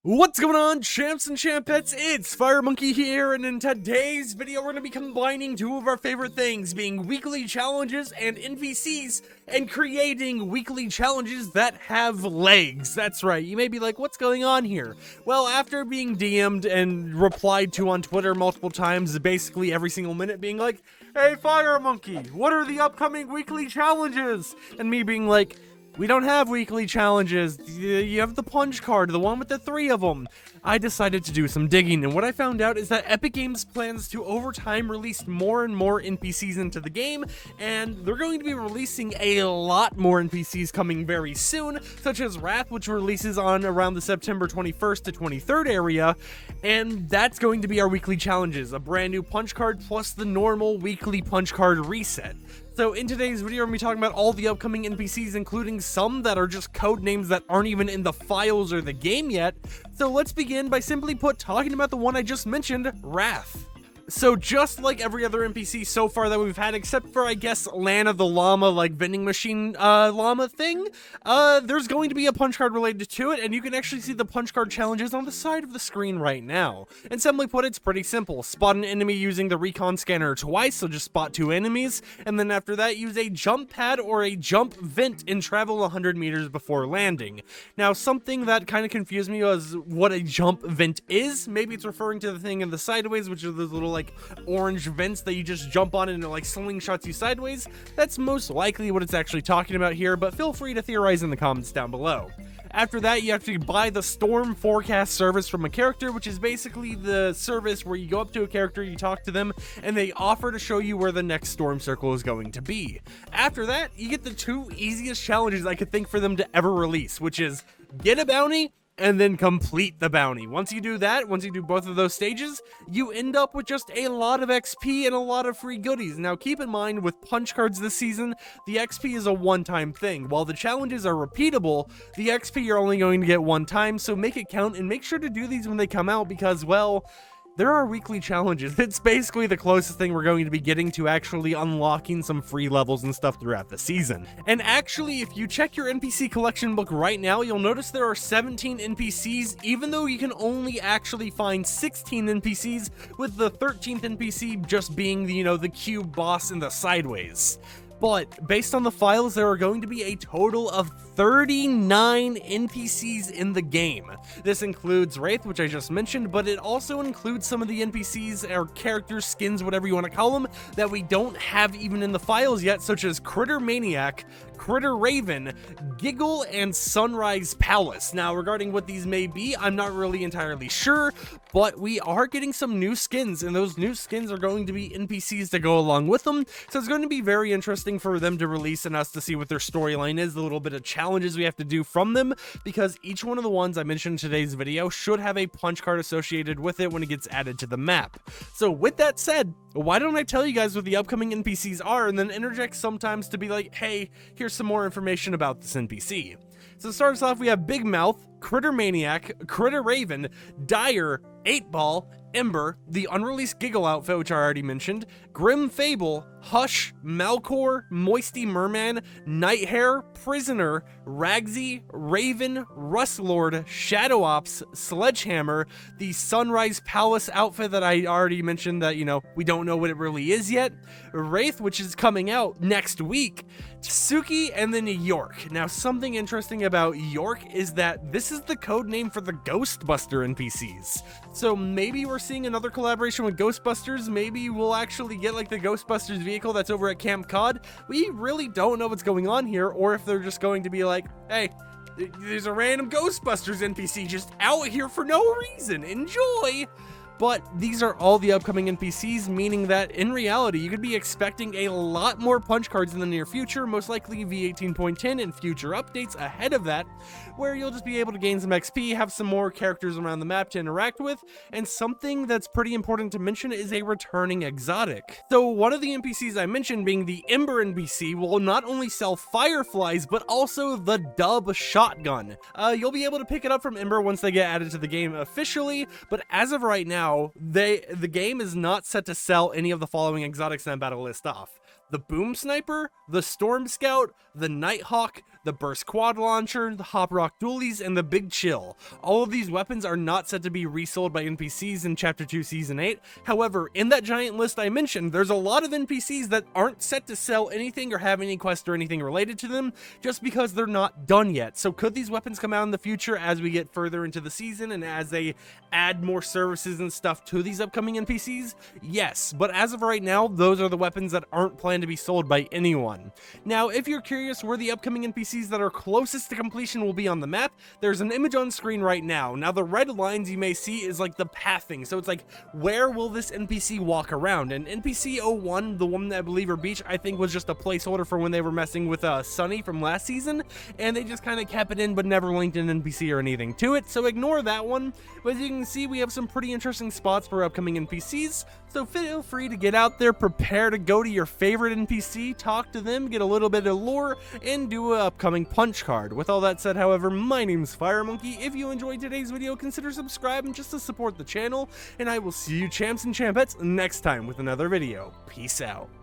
What's going on, champs and champettes? It's Fire Monkey here, and in today's video, we're going to be combining two of our favorite things, being weekly challenges and NPCs, and creating weekly challenges that have legs. That's right, you may be like, what's going on here? Well, after being DM'd and replied to on Twitter multiple times, basically every single minute being like, hey, Fire Monkey, what are the upcoming weekly challenges? And me being like, we don't have weekly challenges. You have the punch card, the one with the 3 of them. I decided to do some digging, and what I found out is that Epic Games plans to over time release more and more NPCs into the game, and they're going to be releasing a lot more NPCs coming very soon, such as Wrath, which releases on around the September 21st to 23rd area, and that's going to be our weekly challenges, a brand new punch card plus the normal weekly punch card reset. So in today's video, we're going to be talking about all the upcoming NPCs, including some that are just code names that aren't even in the files or the game yet. So let's begin by simply talking about the one I just mentioned, Wrath. So just like every other NPC so far that we've had, except for, I guess, Lana the llama, like vending machine llama thing, there's going to be a punch card related to it, and you can actually see the punch card challenges on the side of the screen right now. And simply put, it's pretty simple. Spot an enemy using the recon scanner twice, so just spot 2 enemies, and then after that, use a jump pad or a jump vent and travel 100 meters before landing. Now, something that kind of confused me was what a jump vent is. Maybe it's referring to the thing in the sideways, which are those little like orange vents that you just jump on and it like slingshots you sideways. That's most likely what it's actually talking about here, but feel free to theorize in the comments down below. After that, you have to buy the Storm Forecast service from a character, which is basically the service where you go up to a character, you talk to them, and they offer to show you where the next storm circle is going to be. After that, you get the 2 easiest challenges I could think for them to ever release, which is get a bounty and then complete the bounty. Once you do that, once you do both of those stages, you end up with just a lot of XP and a lot of free goodies. Now keep in mind, with punch cards this season, the XP is a one-time thing. While the challenges are repeatable, the XP you're only going to get one time, so make it count and make sure to do these when they come out because, well, there are weekly challenges. It's basically the closest thing we're going to be getting to actually unlocking some free levels and stuff throughout the season. And actually, if you check your NPC collection book right now, you'll notice there are 17 NPCs, even though you can only actually find 16 NPCs, with the 13th NPC just being the, the cube boss in the sideways. But based on the files, there are going to be a total of 39 NPCs in the game. This includes Wraith, which I just mentioned, but it also includes some of the NPCs or characters, skins, whatever you want to call them, that we don't have even in the files yet, such as Critter Maniac, Critter Raven, Giggle, and Sunrise Palace. Now, regarding what these may be, I'm not really entirely sure, but we are getting some new skins, and those new skins are going to be NPCs to go along with them, so it's going to be very interesting for them to release and us to see what their storyline is, the little bit of challenges we have to do from them, because each one of the ones I mentioned in today's video should have a punch card associated with it when it gets added to the map. So with that said, why don't I tell you guys what the upcoming NPCs are and then interject sometimes to be like, hey, here's some more information about this NPC. So to start us off, we have Big Mouth, Critter Maniac, Critter Raven, Dire, 8-Ball, Ember, the unreleased Giggle outfit, which I already mentioned, Grim Fable, Hush, Malcor, Moisty Merman, Nighthair, Prisoner, Ragsy, Raven, Rustlord, Shadow Ops, Sledgehammer, the Sunrise Palace outfit that I already mentioned that, we don't know what it really is yet, Wraith, which is coming out next week, Tsuki, and then York. Now, something interesting about York is that this is the code name for the Ghostbuster NPCs. So maybe we're seeing another collaboration with Ghostbusters. Maybe we'll actually get like the Ghostbusters vehicle that's over at Camp Cod. We really don't know what's going on here, or if they're just going to be like, hey, there's a random Ghostbusters NPC just out here for no reason. Enjoy! But these are all the upcoming NPCs, meaning that in reality, you could be expecting a lot more punch cards in the near future, most likely V18.10 and future updates ahead of that, where you'll just be able to gain some XP, have some more characters around the map to interact with, and something that's pretty important to mention is a returning exotic. So one of the NPCs I mentioned, being the Ember NPC, will not only sell fireflies, but also the Dub shotgun. You'll be able to pick it up from Ember once they get added to the game officially, but as of right now, the game is not set to sell any of the following exotics that I'm about to list off: the Boom Sniper, the Storm Scout, the Nighthawk, the Burst Quad Launcher, the Hop Rock Dualies, and the Big Chill. All of these weapons are not set to be resold by NPCs in Chapter 2 Season 8. However, in that giant list I mentioned, there's a lot of NPCs that aren't set to sell anything or have any quest or anything related to them, just because they're not done yet. So could these weapons come out in the future as we get further into the season and as they add more services and stuff to these upcoming NPCs? Yes, but as of right now, those are the weapons that aren't planned to be sold by anyone. Now, if you're curious where the upcoming NPCs that are closest to completion will be on the map, there's an image on screen right now. Now, the red lines you may see is like the pathing, so it's like, where will this NPC walk around? And NPC 01, the one that I believe or Beach, I think was just a placeholder for when they were messing with Sunny from last season, and they just kind of kept it in but never linked an NPC or anything to it, so ignore that one. But as you can see, we have some pretty interesting spots for upcoming NPCs, so feel free to get out there, prepare to go to your favorite NPC, talk to them, get a little bit of lore, and do an upcoming punch card. With all that said, however, my name's Fire Monkey. If you enjoyed today's video, consider subscribing just to support the channel, and I will see you champs and champettes next time with another video. Peace out.